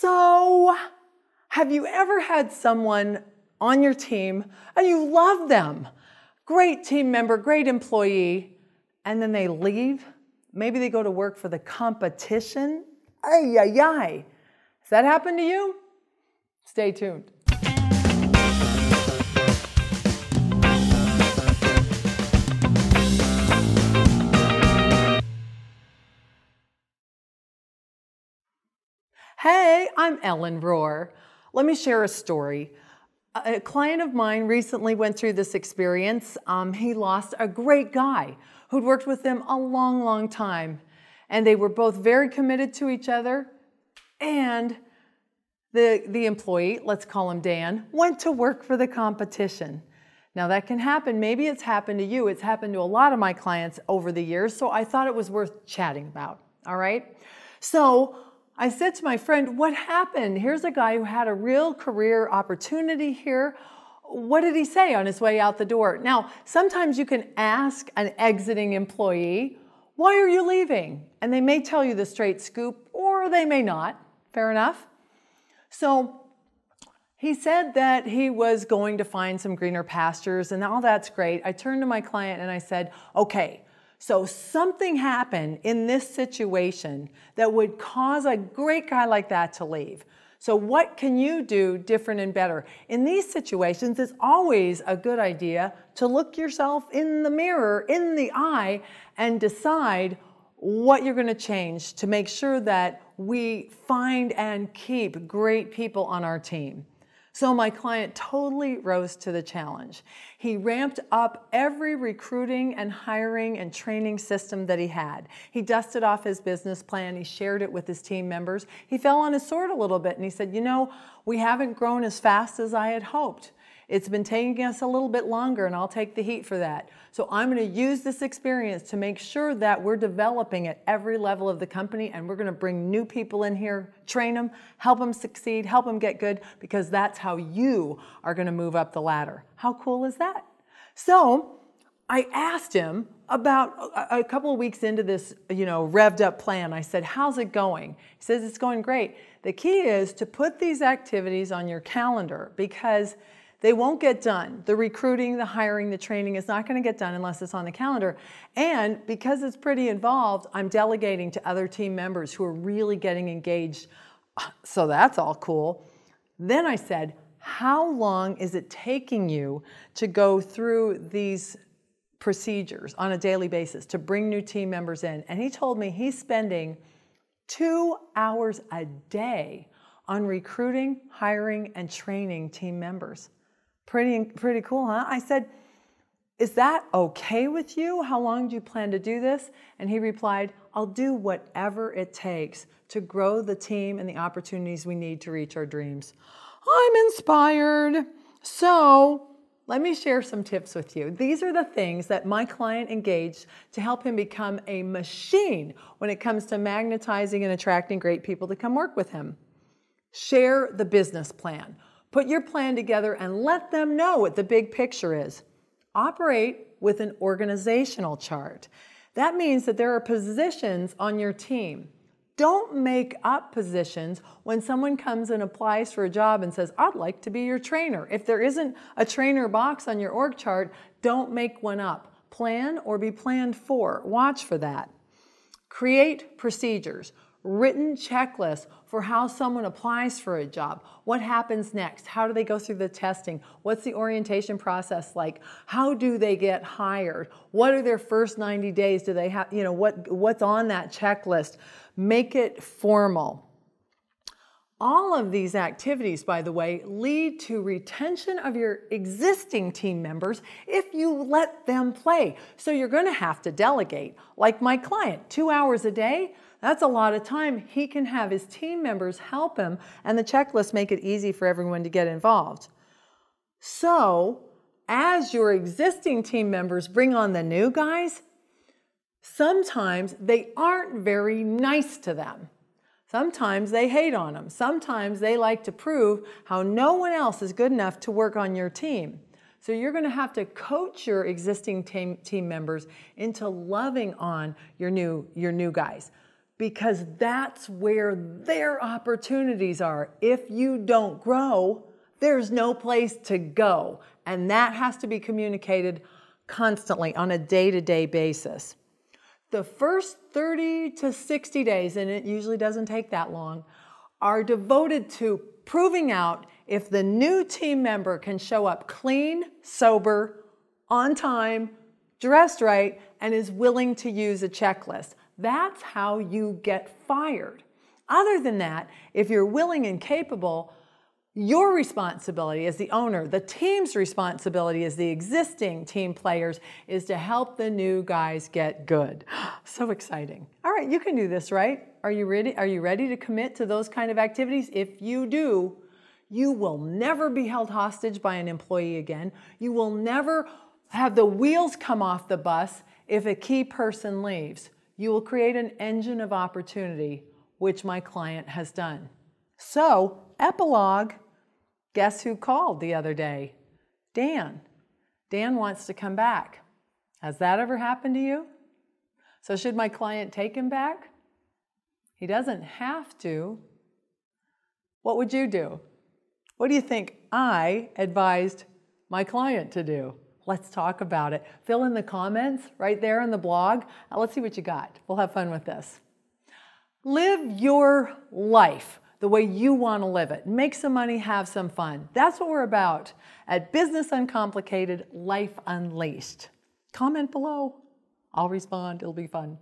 So, have you ever had someone on your team and you love them? Great team member, great employee, and then they leave? Maybe they go to work for the competition? Ay, ay, ay. Has that happened to you? Stay tuned. Hey, I'm Ellen Rohr. Let me share a story. A client of mine recently went through this experience. He lost a great guy who'd worked with him a long, long time. And they were both very committed to each other. And the employee, let's call him Dan, went to work for the competition. Now that can happen. Maybe it's happened to you. It's happened to a lot of my clients over the years. So I thought it was worth chatting about. All right? So I said to my friend, what happened? Here's a guy who had a real career opportunity here. What did he say on his way out the door? Now, sometimes you can ask an exiting employee, why are you leaving? And they may tell you the straight scoop, or they may not. Fair enough? So he said that he was going to find some greener pastures, and all that's great. I turned to my client and I said, okay, so something happened in this situation that would cause a great guy like that to leave. So what can you do different and better? In these situations, it's always a good idea to look yourself in the mirror, in the eye, and decide what you're going to change to make sure that we find and keep great people on our team. So my client totally rose to the challenge. He ramped up every recruiting and hiring and training system that he had. He dusted off his business plan. He shared it with his team members. He fell on his sword a little bit and he said, you know, we haven't grown as fast as I had hoped. It's been taking us a little bit longer and I'll take the heat for that. So I'm going to use this experience to make sure that we're developing at every level of the company, and we're going to bring new people in here, train them, help them succeed, help them get good, because that's how you are going to move up the ladder. How cool is that? So I asked him about a couple of weeks into this, revved up plan. I said, how's it going? He says, it's going great. The key is to put these activities on your calendar because they won't get done. The recruiting, the hiring, the training is not going to get done unless it's on the calendar. And because it's pretty involved, I'm delegating to other team members who are really getting engaged. So that's all cool. Then I said, how long is it taking you to go through these procedures on a daily basis to bring new team members in? And he told me he's spending 2 hours a day on recruiting, hiring, and training team members. Pretty cool, huh? I said, is that okay with you? How long do you plan to do this? And he replied, I'll do whatever it takes to grow the team and the opportunities we need to reach our dreams. I'm inspired. So let me share some tips with you. These are the things that my client engaged to help him become a machine when it comes to magnetizing and attracting great people to come work with him. Share the business plan. Put your plan together and let them know what the big picture is. Operate with an organizational chart. That means that there are positions on your team. Don't make up positions when someone comes and applies for a job and says, I'd like to be your trainer. If there isn't a trainer box on your org chart, don't make one up. Plan or be planned for. Watch for that. Create procedures. Written checklists for how someone applies for a job. What happens next? How do they go through the testing? What's the orientation process like? How do they get hired? What are their first 90 days? Do they have, what's on that checklist? Make it formal. All of these activities, by the way, lead to retention of your existing team members if you let them play. So you're going to have to delegate. Like my client, 2 hours a day. That's a lot of time. He can have his team members help him, and the checklists make it easy for everyone to get involved. So, as your existing team members bring on the new guys, sometimes they aren't very nice to them. Sometimes they hate on them. Sometimes they like to prove how no one else is good enough to work on your team. So you're going to have to coach your existing team members into loving on your new guys. because that's where their opportunities are. If you don't grow, there's no place to go. And that has to be communicated constantly on a day-to-day basis. The first 30 to 60 days, and it usually doesn't take that long, are devoted to proving out if the new team member can show up clean, sober, on time, dressed right, and is willing to use a checklist. That's how you get fired. Other than that, if you're willing and capable, your responsibility as the owner, the team's responsibility as the existing team players, is to help the new guys get good. So exciting. All right, you can do this, right? Are you ready? Are you ready to commit to those kind of activities? If you do, you will never be held hostage by an employee again. You will never have the wheels come off the bus if a key person leaves. You will create an engine of opportunity, which my client has done. So, epilogue. Guess who called the other day? Dan. Dan wants to come back. Has that ever happened to you? So should my client take him back? He doesn't have to. What would you do? What do you think I advised my client to do? Let's talk about it. Fill in the comments right there in the blog. Let's see what you got. We'll have fun with this. Live your life the way you want to live it. Make some money, have some fun. That's what we're about at Business Uncomplicated, Life Unleashed. Comment below. I'll respond. It'll be fun.